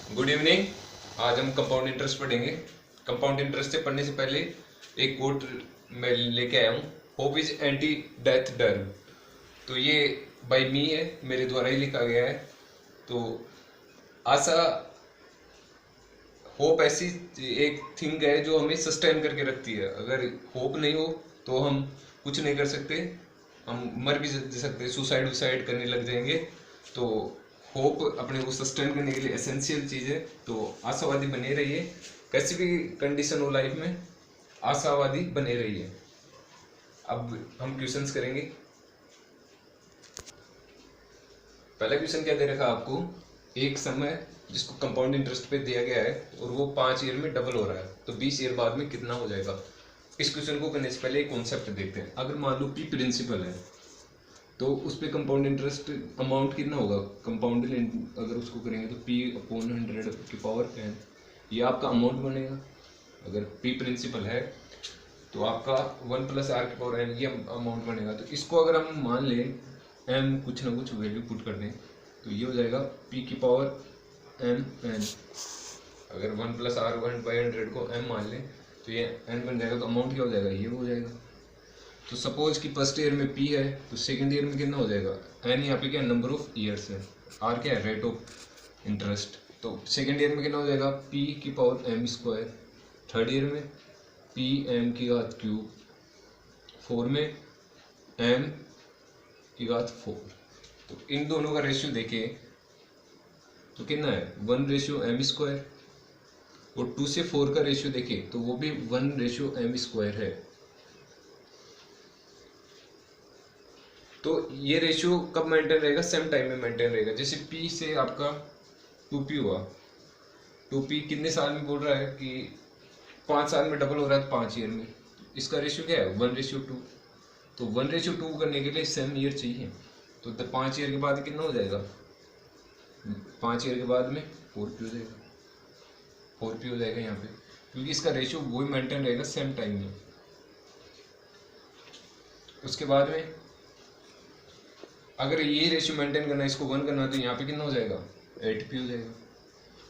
Good evening. आज हम compound interest पढ़ेंगे। कंपाउंड इंटरेस्ट से पढ़ने से पहले एक कोट मैं लेके आया हूँ, होप इज एंटी डेथ डर। तो ये बाय मी है, मेरे द्वारा ही लिखा गया है। तो आशा, होप ऐसी एक थिंग है जो हमें सस्टेन करके रखती है। अगर होप नहीं हो तो हम कुछ नहीं कर सकते, हम मर भी सकते, सुसाइड वुसाइड करने लग जाएंगे। तो होप अपने को सस्टेन करने के लिए एसेंशियल चीज़ है। तो आशावादी बने रहिए, कैसी भी कंडीशन हो लाइफ में आशावादी बने रहिए। अब हम क्वेश्चंस करेंगे। पहला क्वेश्चन क्या दे रखा आपको, एक समय जिसको कंपाउंड इंटरेस्ट पे दिया गया है और वो 5 ईयर में डबल हो रहा है, तो 20 ईयर बाद में कितना हो जाएगा। इस क्वेश्चन को करने से पहले एक कॉन्सेप्ट देखते हैं। अगर मान लो पी प्रिंसिपल है तो उस पर कंपाउंड इंटरेस्ट अमाउंट कितना होगा। कंपाउंड अगर उसको करेंगे तो पी अपॉन 100 की पावर n, ये आपका अमाउंट बनेगा। अगर पी प्रिंसिपल है तो आपका 1 प्लस आर की पावर n ये अमाउंट बनेगा। तो इसको अगर हम मान लें m कुछ ना कुछ वैल्यू पुट कर दें तो ये हो जाएगा p की पावर m n। अगर 1 प्लस आर 1/100 को m मान लें तो ये n बन जाएगा। तो अमाउंट क्या हो जाएगा, ये हो जाएगा। तो सपोज कि फर्स्ट ईयर में p है तो सेकंड ईयर में कितना हो जाएगा, n यहाँ पे क्या नंबर ऑफ ईयर्स है, r क्या है रेट ऑफ इंटरेस्ट। तो सेकंड ईयर में कितना हो जाएगा p की power m square, third year में p m की घात क्यूब, फोर में m की घात 4। तो इन दोनों का रेशियो देखें तो कितना है 1:m स्क्वायर, और 2 से 4 का रेशियो देखें तो वो भी 1:m स्क्वायर है। तो ये रेशियो कब मेंटेन रहेगा, सेम टाइम में मेंटेन रहेगा। जैसे p से आपका 2p हुआ, 2p कितने साल में बोल रहा है कि 5 साल में डबल हो रहा है, 5 ईयर में। इसका रेशियो क्या है 1:2। तो 1:2 करने के लिए सेम ईयर चाहिए। तो 5 ईयर के बाद कितना हो जाएगा, 5 ईयर के बाद में 4p हो जाएगा, 4p हो जाएगा यहाँ पे, क्योंकि इसका रेशियो वही मेंटेन रहेगा सेम टाइम में। उसके बाद में अगर ये रेशियो मेंटेन करना है, इसको 1 करना है, तो यहाँ पे कितना हो जाएगा 8p हो जाएगा।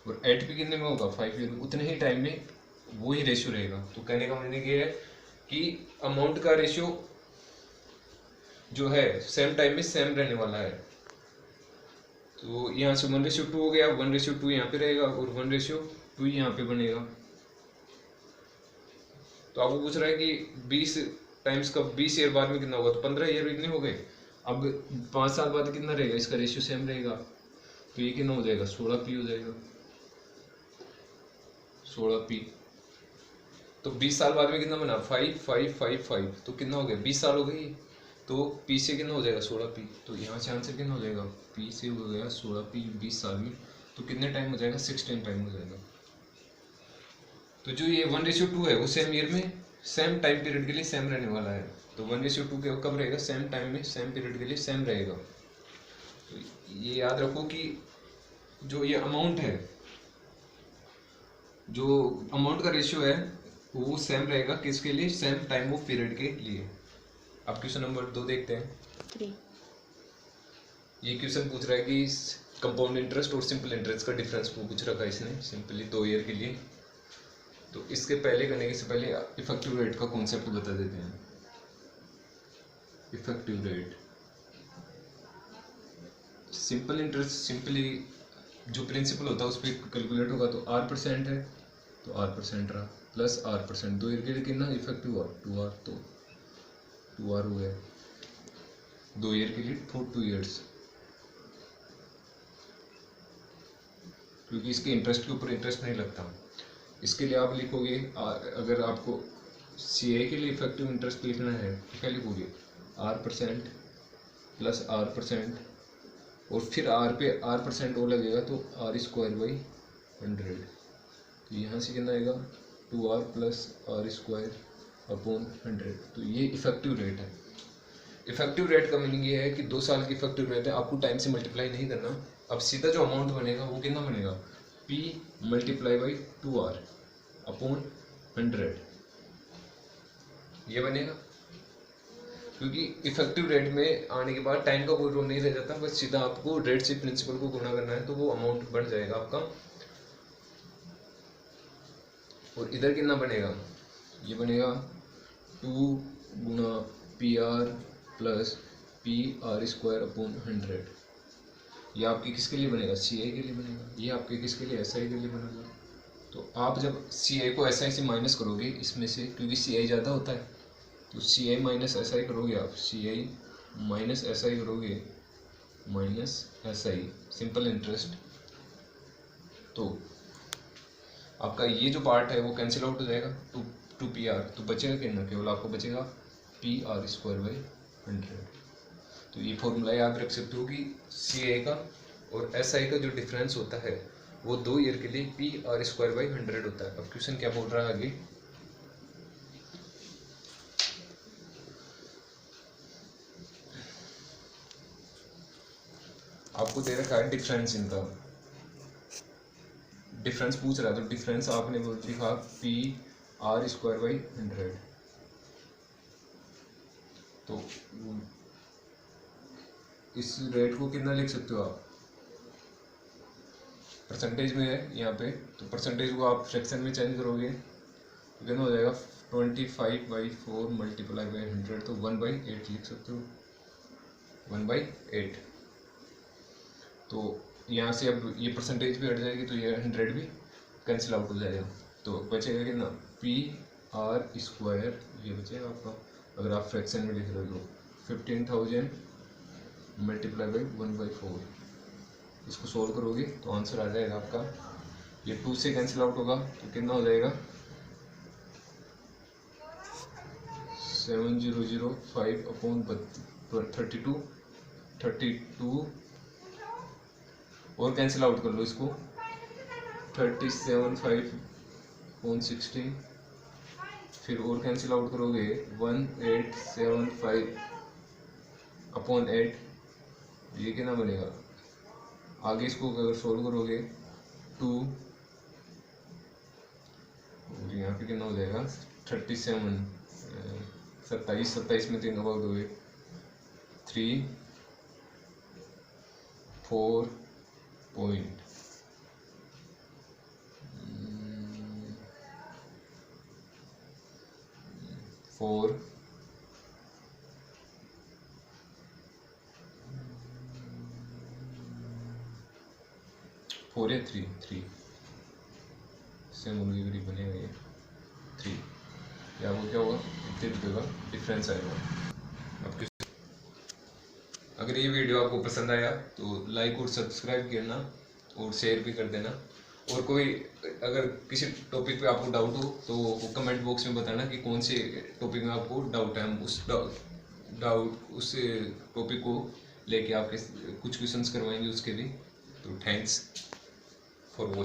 और 8p कितने में होगा 5 ईयर में, उतने ही टाइम में वही रेशियो रहेगा। तो कहने का मतलब ये है कि अमाउंट का रेशियो जो है सेम टाइम में सेम रहने वाला है। तो यहाँ से 1:2 हो गया, 1:2 यहाँ पे रहेगा और 1:2 यहाँ पे बनेगा। तो आपको पूछ रहा है कि 20 टाइम्स का 20 ईयर बाद में कितना होगा, तो 15 ईयर इतने हो गए। अब 5 साल बाद कितना रहेगा, इसका रेशियो सेम रहेगा, तो ये कितना हो जाएगा 16p हो जाएगा, 16p। तो 20 साल बाद में कितना बना 5 5 5 5, तो कितना हो गया 20 साल हो गई। तो p से कितना हो जाएगा 16p। तो यहाँ से आंसर कितना हो जाएगा, p से हो गया 16p 20 साल में। तो कितने टाइम हो जाएगा 16 टाइम हो जाएगा। तो जो ये 1:2 है वो सेम ईयर में सेम टाइम पीरियड के लिए सेम रहने वाला है। तो 1:2 के कब रहेगा, सेम टाइम में सेम पीरियड के लिए सेम रहेगा। तो ये याद रखो कि जो ये अमाउंट है, जो अमाउंट का रेशियो है वो सेम रहेगा किसके लिए, सेम टाइम ऑफ पीरियड के लिए। अब क्वेश्चन नंबर 2 देखते हैं। 3 ये क्वेश्चन पूछ रहा है कि कंपाउंड इंटरेस्ट और सिंपल इंटरेस्ट का डिफरेंस पूछ रखा है इसने सिंपली 2 ईयर के लिए। तो इसके पहले करने के से पहले इफेक्टिव रेट का कॉन्सेप्ट बता देते हैं। Effective rate, simple interest simply जो प्रिंसिपल होता है उस पर कैलकुलेट होगा। तो r% है तो r% रहा प्लस r%, 2 ईयर के लिए कितना इफेक्टिव हुआ 2r, तो 2r हो गया 2 ईयर के लिए फॉर 2 ईयर्स, क्योंकि इसके इंटरेस्ट के ऊपर इंटरेस्ट नहीं लगता। इसके लिए आप लिखोगे, अगर आपको CA के लिए इफेक्टिव इंटरेस्ट लिखना है तो क्या लिखोगे r% प्लस r%, और फिर r पे r% और लगेगा तो r²/100। तो यहाँ से कितना आएगा 2r प्लस r² अपॉन 100। तो ये इफेक्टिव रेट है। इफेक्टिव रेट का मीनिंग ये है कि 2 साल की इफेक्टिव रेट है, आपको टाइम से मल्टीप्लाई नहीं करना। अब सीधा जो अमाउंट बनेगा वो कितना बनेगा p × 2r अपॉन 100, ये बनेगा। क्योंकि इफेक्टिव रेट में आने के बाद टाइम का कोई रोल नहीं रह जाता, बस सीधा आपको रेट से प्रिंसिपल को गुणा करना है तो वो अमाउंट बढ़ जाएगा आपका और इधर कितना बनेगा, ये बनेगा 2 गुणा P R plus P R square upon 100। ये आपके किसके लिए बनेगा, सी आई के लिए बनेगा। ये आपके किसके लिए, एस आई के लिए बनेगा। तो आप जब सी आई को एस आई से माइनस करोगे इसमें से, क्योंकि सी आई ज़्यादा होता है, तो सी आई माइनस एस आई करोगे आप, सी आई माइनस एस आई करोगे, minus S I simple interest, तो आपका ये जो पार्ट है वो कैंसिल आउट हो जाएगा, टू पी आर, तो बचेगा कितना, केवल आपको बचेगा पी आर स्क्वायर बाई 100। तो ये फॉर्मूला याद रख सकते हो कि सी आई का और एस आई का जो डिफरेंस होता है वो 2 ईयर के लिए पी आर स्क्वायर बाई 100 होता है। अब क्वेश्चन क्या बोल रहा है आगे, आपको दे रखा है डिफरेंस, इनका डिफरेंस पूछ रहा है, तो डिफरेंस आपने बोल लिखा पी आर स्क्वायर बाई 100। तो इस रेट को कितना लिख सकते हो आप, परसेंटेज में है यहाँ पे, तो परसेंटेज को आप फ्रैक्शन में चेंज करोगे तो कितना हो जाएगा 25/4 मल्टीप्लाई बाई 100, तो 1/8 लिख सकते हो, 1/8। तो यहाँ से अब ये परसेंटेज भी हट जाएगी तो ये 100 भी कैंसिल आउट हो जाएगा, तो बचेगा कितना पी आर स्क्वायर, ये बचेगा आपका, अगर आप फ्रैक्शन में लिख रहे हो 15,000 मल्टीप्लाई बाई 1/4। इसको सोल्व करोगे तो आंसर आ जाएगा आपका, ये 2 से कैंसिल आउट होगा तो कितना हो जाएगा 7005 अपॉन 32 और कैंसिल आउट कर लो इसको, 37/5 अपॉन 16, फिर और कैंसिल आउट करोगे 1875 अपॉन 8, ये कितना बनेगा, आगे इसको अगर सोल्व करोगे 2 और यहाँ पे कितना हो जाएगा 37, 27 में 3 अबाउट हो गए, 3 4 पॉइंट 4 4 या 3 से मुर्गी करीब बनेगा ये 3, या वो क्या होगा, इतने रुपये का डिफरेंस आएगा। अब अगर ये वीडियो आपको पसंद आया तो लाइक और सब्सक्राइब करना और शेयर भी कर देना, और कोई अगर किसी टॉपिक पे आपको डाउट हो तो वो कमेंट बॉक्स में बताना कि कौन से टॉपिक में आपको डाउट है, हम उस टॉपिक को लेके आपके कुछ क्वेश्चंस करवाएंगे उसके भी। तो थैंक्स फॉर वॉचिंग।